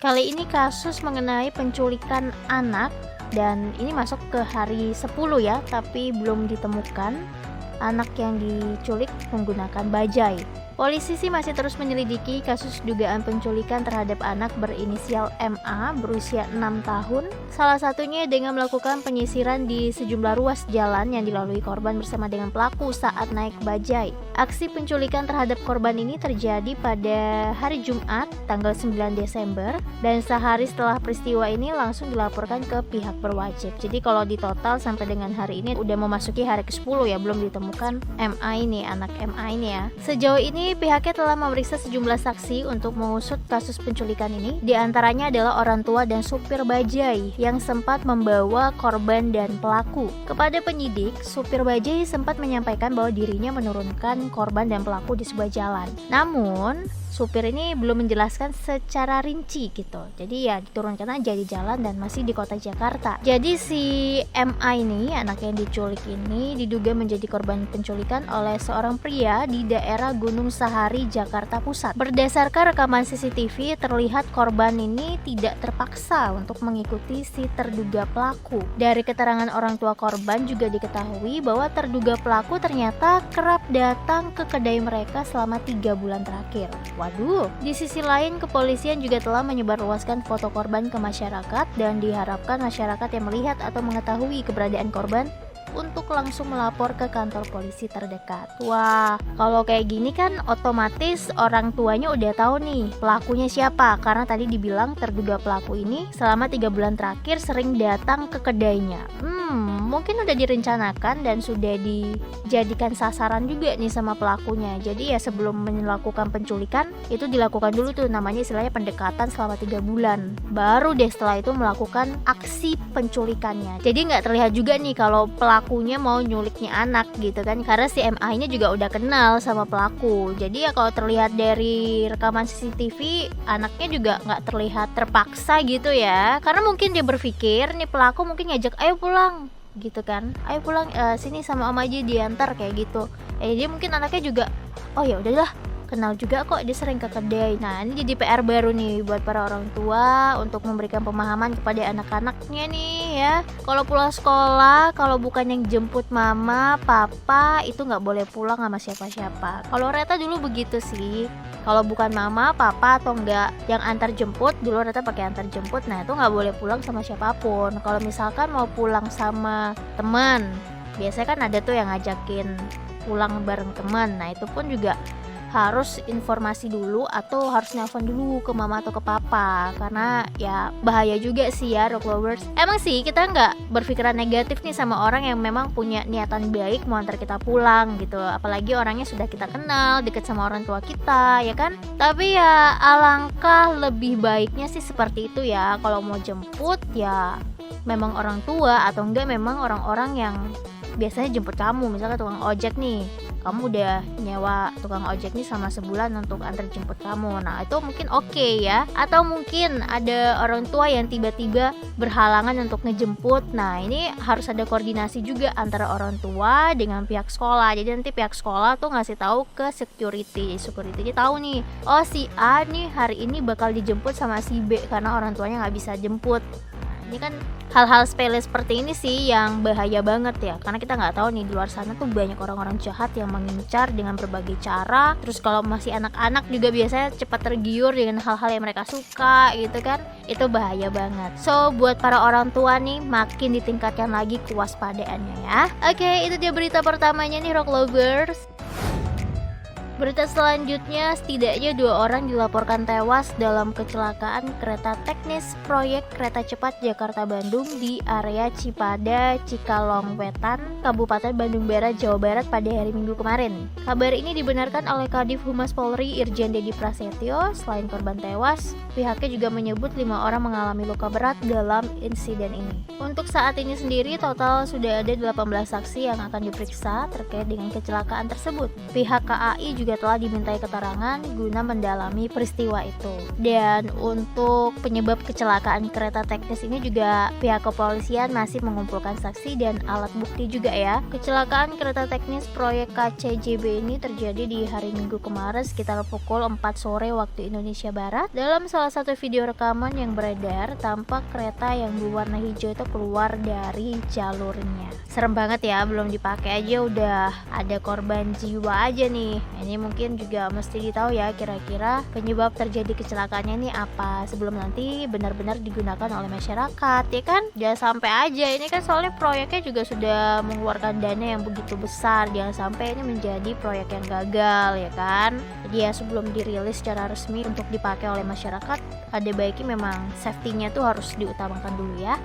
Kali ini kasus mengenai penculikan anak dan ini masuk ke hari 10 ya, tapi belum ditemukan anak yang diculik menggunakan bajai. Polisi sih masih terus menyelidiki kasus dugaan penculikan terhadap anak berinisial MA berusia 6 tahun. Salah satunya dengan melakukan penyisiran di sejumlah ruas jalan yang dilalui korban bersama dengan pelaku saat naik bajai. Aksi penculikan terhadap korban ini terjadi pada hari Jumat tanggal 9 Desember dan sehari setelah peristiwa ini langsung dilaporkan ke pihak berwajib. Jadi kalau di total sampai dengan hari ini udah memasuki hari ke-10 ya, belum ditemukan MA ini, anak MA ini ya. Sejauh ini pihaknya telah memeriksa sejumlah saksi untuk mengusut kasus penculikan ini. Di antaranya adalah orang tua dan supir bajai yang sempat membawa korban dan pelaku. Kepada penyidik, supir bajai sempat menyampaikan bahwa dirinya menurunkan korban dan pelaku di sebuah jalan. Namun, supir ini belum menjelaskan secara rinci gitu. Jadi ya diturunkan aja di jalan dan masih di kota Jakarta. Jadi si MA ini, anak yang diculik ini, diduga menjadi korban penculikan oleh seorang pria di daerah Gunung Sahari, Jakarta Pusat. Berdasarkan rekaman CCTV, terlihat korban ini tidak terpaksa untuk mengikuti si terduga pelaku. Dari keterangan orang tua korban juga diketahui bahwa terduga pelaku ternyata kerap datang ke kedai mereka selama 3 bulan terakhir. Waduh, di sisi lain kepolisian juga telah menyebarluaskan foto korban ke masyarakat dan diharapkan masyarakat yang melihat atau mengetahui keberadaan korban untuk langsung melapor ke kantor polisi terdekat. Wah, kalau kayak gini kan otomatis orang tuanya udah tahu nih pelakunya siapa, karena tadi dibilang terduga pelaku ini selama 3 bulan terakhir sering datang ke kedainya. Mungkin udah direncanakan dan sudah dijadikan sasaran juga nih sama pelakunya. Jadi ya sebelum melakukan penculikan itu dilakukan dulu tuh namanya istilahnya pendekatan selama 3 bulan. Baru deh setelah itu melakukan aksi penculikannya. Jadi nggak terlihat juga nih kalau pelakunya mau nyuliknya anak gitu kan, karena si MA ini juga udah kenal sama pelaku. Jadi ya kalau terlihat dari rekaman CCTV, anaknya juga nggak terlihat terpaksa gitu ya, karena mungkin dia berpikir nih pelaku mungkin ngajak ayo pulang gitu kan, ayo pulang sini sama om aja diantar kayak gitu. Dia mungkin anaknya juga oh ya udahlah, kenal juga kok dia sering ke kedai. Nah ini jadi PR baru nih buat para orang tua untuk memberikan pemahaman kepada anak-anaknya nih ya. Kalau pulang sekolah, kalau bukan yang jemput mama, papa, itu nggak boleh pulang sama siapa-siapa. Kalau Reta dulu begitu sih. Kalau bukan mama, papa atau enggak yang antar jemput, dulu Reta pakai antar jemput. Nah itu nggak boleh pulang sama siapapun. Kalau misalkan mau pulang sama teman, biasanya kan ada tuh yang ngajakin pulang bareng teman. Nah itu pun juga harus informasi dulu atau harus nelpon dulu ke mama atau ke papa, karena ya bahaya juga sih ya rock lovers. Emang sih kita nggak berpikiran negatif nih sama orang yang memang punya niatan baik mau antar kita pulang gitu, apalagi orangnya sudah kita kenal, deket sama orang tua kita ya kan. Tapi ya alangkah lebih baiknya sih seperti itu ya. Kalau mau jemput ya memang orang tua atau enggak memang orang-orang yang biasanya jemput kamu, misalnya tukang ojek nih, kamu udah nyewa tukang ojek nih sama sebulan untuk antar jemput kamu. Nah itu mungkin oke ya. Atau mungkin ada orang tua yang tiba-tiba berhalangan untuk ngejemput. Nah ini harus ada koordinasi juga antara orang tua dengan pihak sekolah. Jadi nanti pihak sekolah tuh ngasih tahu ke security tahu nih, oh si A nih hari ini bakal dijemput sama si B karena orang tuanya nggak bisa jemput. Ini kan hal-hal sepele seperti ini sih yang bahaya banget ya, karena kita nggak tahu nih di luar sana tuh banyak orang-orang jahat yang mengincar dengan berbagai cara. Terus kalau masih anak-anak juga biasanya cepat tergiur dengan hal-hal yang mereka suka gitu kan, itu bahaya banget. So buat para orang tua nih makin ditingkatkan lagi kewaspadaannya ya. Oke, itu dia berita pertamanya nih rock lovers. Berita selanjutnya, setidaknya 2 orang dilaporkan tewas dalam kecelakaan kereta teknis proyek kereta cepat Jakarta-Bandung di area Cipada, Cikalongwetan, Kabupaten Bandung Barat, Jawa Barat pada hari Minggu kemarin. Kabar ini dibenarkan oleh Kadif Humas Polri Irjen Dedi Prasetyo. Selain korban tewas, pihaknya juga menyebut 5 orang mengalami luka berat dalam insiden ini. Untuk saat ini sendiri, total sudah ada 18 saksi yang akan diperiksa terkait dengan kecelakaan tersebut. Pihak KAI juga juga telah dimintai keterangan guna mendalami peristiwa itu. Dan untuk penyebab kecelakaan kereta teknis ini juga pihak kepolisian masih mengumpulkan saksi dan alat bukti juga ya. Kecelakaan kereta teknis proyek KCJB ini terjadi di hari Minggu kemarin sekitar pukul 4 sore waktu Indonesia Barat. Dalam salah satu video rekaman yang beredar, tampak kereta yang berwarna hijau itu keluar dari jalurnya. Serem banget ya, belum dipakai aja udah ada korban jiwa aja nih. Ini mungkin juga mesti ditahu ya kira-kira penyebab terjadi kecelakaannya ini apa sebelum nanti benar-benar digunakan oleh masyarakat ya kan. Jangan sampai aja, ini kan soalnya proyeknya juga sudah mengeluarkan dana yang begitu besar, jangan sampai ini menjadi proyek yang gagal ya kan. Jadi ya sebelum dirilis secara resmi untuk dipakai oleh masyarakat, ada baiknya memang safety-nya tuh harus diutamakan dulu ya.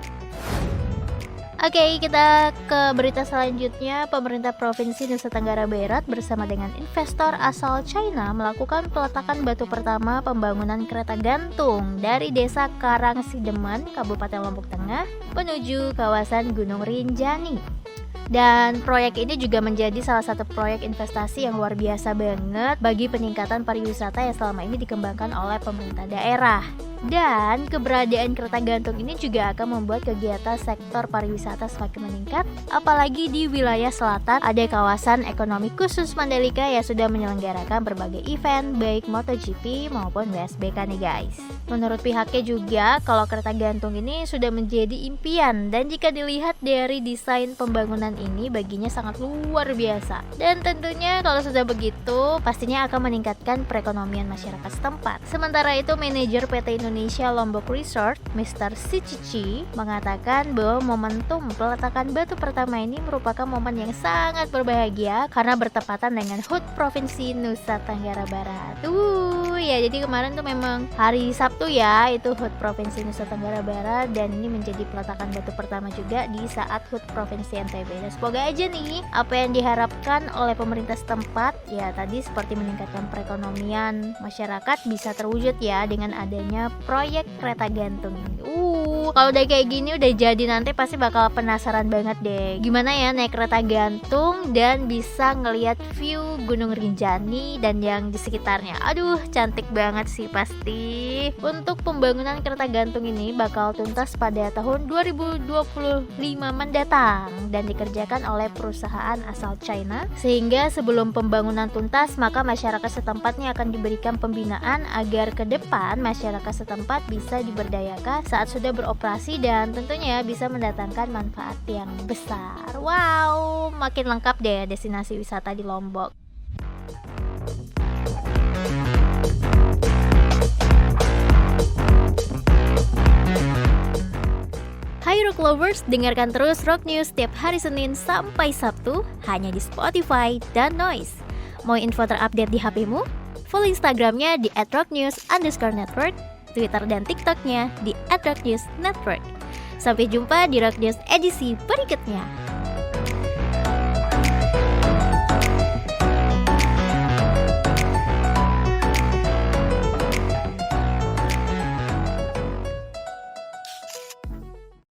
Oke, kita ke berita selanjutnya. Pemerintah Provinsi Nusa Tenggara Barat bersama dengan investor asal China melakukan peletakan batu pertama pembangunan kereta gantung dari Desa Karangsideman, Kabupaten Lombok Tengah menuju kawasan Gunung Rinjani. Dan proyek ini juga menjadi salah satu proyek investasi yang luar biasa banget bagi peningkatan pariwisata yang selama ini dikembangkan oleh pemerintah daerah. Dan keberadaan kereta gantung ini juga akan membuat kegiatan sektor pariwisata semakin meningkat, apalagi di wilayah selatan ada kawasan ekonomi khusus Mandalika yang sudah menyelenggarakan berbagai event baik MotoGP maupun WSBK nih guys. Menurut pihaknya juga kalau kereta gantung ini sudah menjadi impian, dan jika dilihat dari desain pembangunan ini baginya sangat luar biasa. Dan tentunya kalau sudah begitu pastinya akan meningkatkan perekonomian masyarakat setempat. Sementara itu manajer PT Indonesia Lombok Resort, Mr. Sichichi, mengatakan bahwa momentum peletakan batu pertama ini merupakan momen yang sangat berbahagia karena bertepatan dengan HUT Provinsi Nusa Tenggara Barat. Ya jadi kemarin tuh memang hari Sabtu ya, itu HUT Provinsi Nusa Tenggara Barat, dan ini menjadi peletakan batu pertama juga di saat HUT Provinsi NTB. Dan semoga aja nih apa yang diharapkan oleh pemerintah setempat ya tadi seperti meningkatkan perekonomian masyarakat bisa terwujud ya dengan adanya proyek kereta gantung ini. Kalau udah kayak gini udah jadi nanti pasti bakal penasaran banget deh gimana ya naik kereta gantung dan bisa ngelihat view Gunung Rinjani dan yang di sekitarnya. Aduh, cantik banget sih pasti. Untuk pembangunan kereta gantung ini bakal tuntas pada tahun 2025 mendatang dan dikerjakan oleh perusahaan asal China, sehingga sebelum pembangunan tuntas maka masyarakat setempatnya akan diberikan pembinaan agar ke depan masyarakat setempat bisa diberdayakan saat sudah beroperasi dan tentunya bisa mendatangkan manfaat yang besar. Wow, makin lengkap deh destinasi wisata di Lombok. Hai Rock Lovers, dengarkan terus Rock News setiap hari Senin sampai Sabtu hanya di Spotify dan Noise. Mau info terupdate di HP-mu? Follow Instagramnya di @rocknews_network, Twitter dan TikToknya di @rocknewsnetwork. Sampai jumpa di Rock News edisi berikutnya.